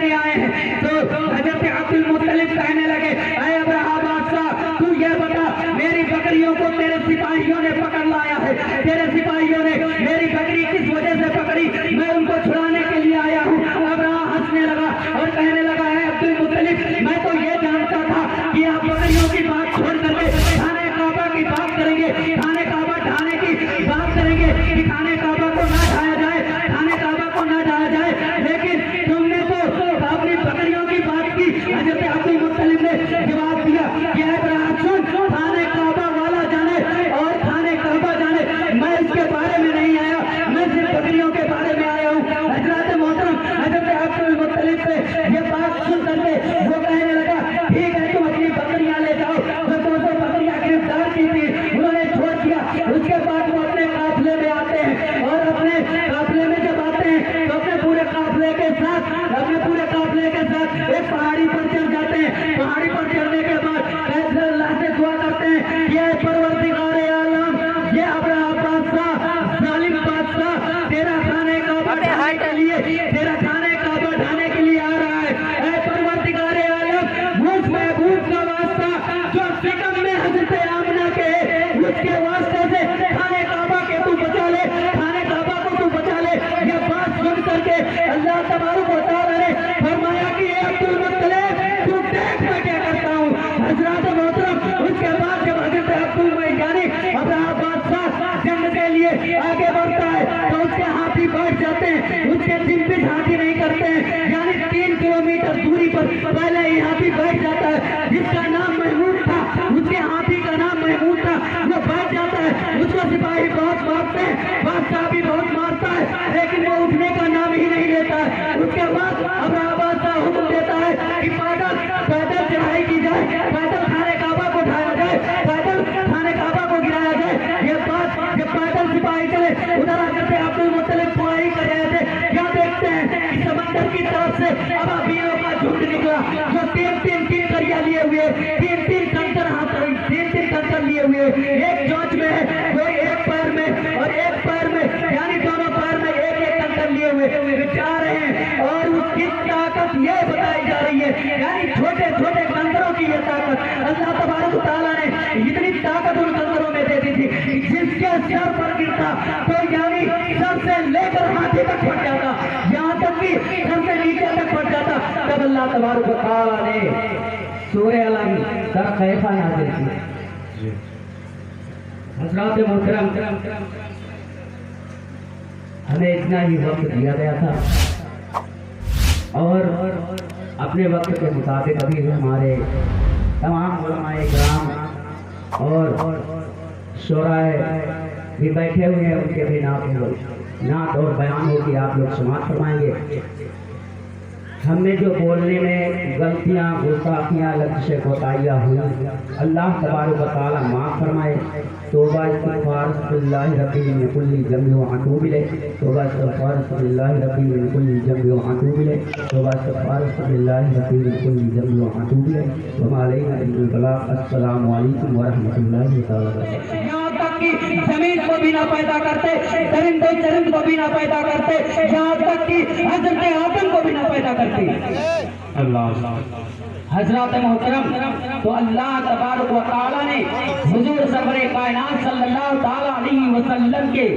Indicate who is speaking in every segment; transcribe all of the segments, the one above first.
Speaker 1: کے آئے ہیں. تو حضرت عبد المطلب کہنے لگے اے ابرہہ بادشاہ تو یہ بتا میری بکریوں کو تیرے سپاہیوں نے پکڑ لایا ہے, تیرے سپاہیوں نے میری بکری کس وجہ سے پکڑی, میں ان کو چھڑانے کے لیے آیا ہوں. ابرہہ ہنسنے لگا اور کہنے لگا اے عبد المطلب میں تو یہ جانتا تھا کہ آپ بکریوں کی بات چھوڑ کر کے خانہ کعبہ کی بات کریں گے, خانہ کعبہ ڈھانے کی بات کریں گے کہ خانہ کعبہ کو نہ ڈھایا جائے, خانہ کعبہ کو نہ ڈھایا جائے. لیکن تم نے تو اپنی بکریوں کی بات کی. حضرت عبد المطلب نے جواب دیا کہ اے ابرہہ سن, خانہ کعبہ والا جانے اور خانہ کعبہ جانے, میں اس کے بارے میں نہیں آیا, میں صرف بکریوں کے بارے میں آیا ہوں. حضرت محترم حضرت عبد المطلب سے یہ بات سن کر کے وہ کہنے لگا ٹھیک ہے تم اپنی بکریاں لے جاؤ. وہ 200 بکریاں گرفتار کی تھی, انہوں نے چھوڑ دیا. اس کے بعد وہ اپنے قافلے میں آتے ہیں اور اپنے قافلے میں جب آتے ہیں تو اپنے پورے قافلے کے ساتھ ایک پہاڑی پر چڑھ جاتے ہیں. پہاڑی پر چڑھنے کے بعد فیصلہ اللہ سے دعا کرتے ہیں کہ اے پروردگار عالم, یہ ابرہہ بادشاہ ظالم بادشاہ تیرا خانہ کعبہ ڈھانے کے لیے تیرا خانہ کعبہ ڈھانے کے لیے آ رہا ہے. اے پروردگار عالم مجھ محبوب کا واسطہ جو سکم میں حضرت آمنہ کے اس کے واسطے سے خانہ کعبہ کے تو بچا لے, خانہ کعبہ کو تو بچا لے. یہ بات سن کر کے اللہ تبارک و تعالیٰ نے فرمایا کہ اے عبد المطلب تو دیکھ میں کیا کرتا ہوں. حضرات محترم اس کے بعد جب حضرت عبد المطلب یعنی ابرہہ بادشاہ جنگ کے لیے آگے بڑھتا ہے تو اس کے ہاتھی بیٹھ جاتے ہیں, اس کے دن پہ ہاتھی نہیں کرتے ہیں. یعنی 3 کلومیٹر دوری پر پہلے یہ ہاتھی بیٹھ جاتا ہے جس کا نام محمود تھا, اس کے ہاتھی کا نام محمود تھا, وہ بیٹھ جاتا ہے. اس کو سپاہی بہت مارتے ہیں, بادشاہ بھی بہت مارتا ہے, لیکن وہ اٹھنے کا نام ہی نہیں لیتا ہے. اس کے بعد ابرہہ بادشاہ حکم دیتا ہے کہ پیدل چڑھائی کی جائے, پیدل خانہ کعبہ کو ڈھایا جائے, پیدل خانہ کعبہ کو گرایا جائے. یہ بات جب پیدل سپاہی چلے ادھر حضرت عبد المطلب دعائی کر رہے تھے, کیا دیکھتے ہیں کہ سمندر کی طرف سے ابابیلوں کا جھنڈ نکلا جو 3 کریاں لیے ہوئے, 3 کنکر لیے ہوئے, ایک جوچ میں ہے, کوئی ایک پیر میں اور ایک پیر میں, یعنی دونوں پیر میں ایک کنکر لیے ہوئے جا رہے ہیں. اور اس کی طاقت یہ بتائی جا رہی ہے, یعنی چھوٹے چھوٹے کنکروں کی یہ طاقت اللہ تبارک و تعالیٰ نے اتنی طاقت ان کنکروں میں دے دی تھی جس کے سر پر گرتا تو یعنی سر سے لے کر ہاتھی تک پھٹ جاتا, یہاں تک کہ سر سے نیچے تک پھٹ جاتا. تب اللہ تبارک و تعالیٰ نے سورہ علم در خیفہ نازل کی. حضرات محترم ہمیں اتنا ہی وقت دیا گیا تھا اور اپنے وقت کے مطابق ابھی ہمارے تمام علماء کرام اور شورائے بھی بیٹھے ہوئے ہیں, ان کے بھی نعت اور بیان ہو کہ آپ لوگ سماعت فرمائیں گے. ہم نے جو بولنے میں غلطیاں گستاخیاں لفظ کوتاہیاں ہوئی اللہ تبارک و تعالیٰ معاف فرمائے. توبہ استغفار باللہ ربی من کل ذنب و اتوب الیہ, توبہ استغفار باللہ ربی من کل ذنب و اتوب الیہ, توبہ استغفار باللہ ربی من کل ذنب و اتوب الیہ. وما علینا الا البلاغ. السلام علیکم ورحمۃ اللہ تعالی وبرکاتہ. یہاں تک کہ زمین کو بھی نہ پیدا کرتے, درند کو بھی نہ پیدا کرتے, یہاں تک کہ حضرت آدم کو بھی نہ پیدا کرتے. اللہ حضرات محترم تو اللہ تبارک و تعالیٰ نے حضور سرور کائنات صلی اللہ تعالیٰ علیہ وسلم کے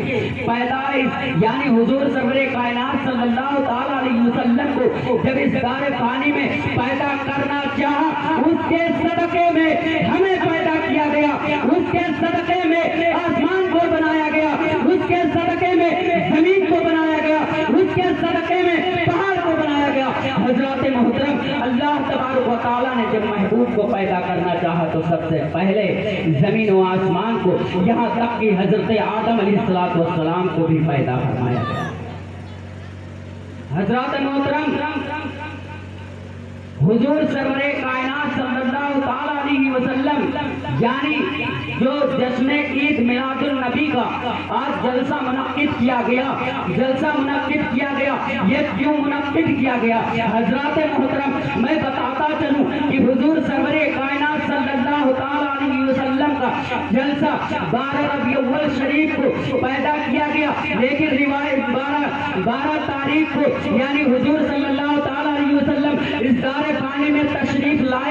Speaker 1: پیدائش یعنی حضور سرور کائنات صلی اللہ تعالیٰ علیہ وسلم کو جب اس دار فانی میں پیدا کرنا چاہا, اس کے صدقے میں ہمیں پیدا کیا گیا, اس کے صدقے میں آسمان کو بنایا گیا, اس کے صدقے میں زمین کو بنایا گیا, اس کے صدقے میں پہاڑ کو بنایا گیا. حضرات محترم اللہ تبارک و تعالیٰ نے جب محبوب کو پیدا کرنا چاہا تو سب سے پہلے زمین و آسمان کو, یہاں تک کہ حضرت آدم علیہ السلام کو بھی پیدا فرمایا گیا. حضرات محترم حضور سرور کائنات صلی اللہ تعالیٰ علیہ وسلم یعنی جو جشن عید میلاد النبی کا آج جلسہ منعقد کیا گیا, یہ کیوں منعقد کیا گیا؟ حضرات محترم میں بتاتا چلوں کہ حضور سرور کائنات صلی اللہ تعالیٰ علیہ وسلم کا جلسہ 12 ربیع الاول شریف کو پیدا کیا گیا, لیکن روایت 12 تاریخ کو یعنی حضور صلی اللہ تعالیٰ علیہ وسلم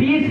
Speaker 1: 20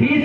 Speaker 1: 20